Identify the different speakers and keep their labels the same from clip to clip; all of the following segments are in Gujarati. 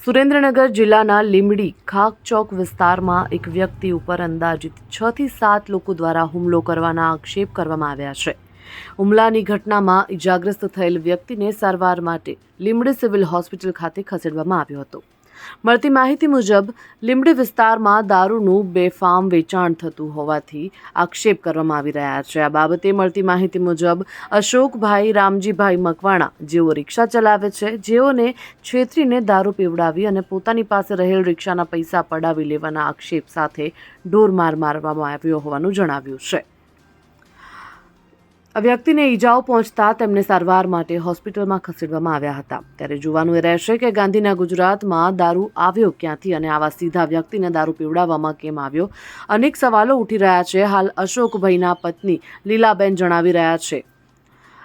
Speaker 1: સુરેન્દ્રનગર જિલ્લાના લીંબડી ખાક ચોક વિસ્તારમાં એક વ્યક્તિ ઉપર અંદાજિત 6 થી 7 લોકો દ્વારા હુમલો કરવાના આક્ષેપ કરવામાં આવ્યા છે. હુમલાની ઘટનામાં ઇજાગ્રસ્ત થયેલ વ્યક્તિને સારવાર માટે લીંબડી સિવિલ હોસ્પિટલ ખાતે ખસેડવામાં આવ્યો હતો. મળતી માહિતી મુજબ લીંબડી વિસ્તારમાં દારૂનું બેફામ વેચાણ થતું હોવાથી આક્ષેપ કરવામાં આવી રહ્યા છે. આ બાબતે મળતી માહિતી મુજબ અશોકભાઈ રામજીભાઈ મકવાણા, જેઓ રિક્ષા ચલાવે છે, જેઓને છેતરીને દારૂ પીવડાવી અને પોતાની પાસે રહેલ રિક્ષાના પૈસા પડાવી લેવાના આક્ષેપ સાથે ઢોરમાર મારવામાં આવ્યો હોવાનું જણાવ્યું છે. આ વ્યક્તિને ઈજાઓ પહોંચતા તેમને સારવાર માટે હોસ્પિટલમાં ખસેડવામાં આવ્યા હતા. ત્યારે જોવાનું એ રહેશે કે ગાંધીના ગુજરાતમાં દારૂ આવ્યો ક્યાંથી અને આવા સીધા વ્યક્તિને દારૂ પીવડાવવામાં કેમ આવ્યો. અનેક સવાલો ઉઠી રહ્યા છે. હાલ અશોકભાઈના પત્ની લીલાબેન જણાવી રહ્યા છે,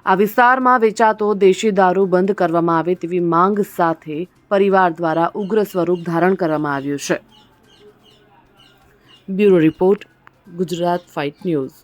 Speaker 1: આ વિસ્તારમાં વેચાતો દેશી દારૂ બંધ કરવામાં આવે તેવી માંગ સાથે પરિવાર દ્વારા ઉગ્ર સ્વરૂપ ધારણ કરવામાં આવ્યું છે. Bureau report, Gujarat fight news.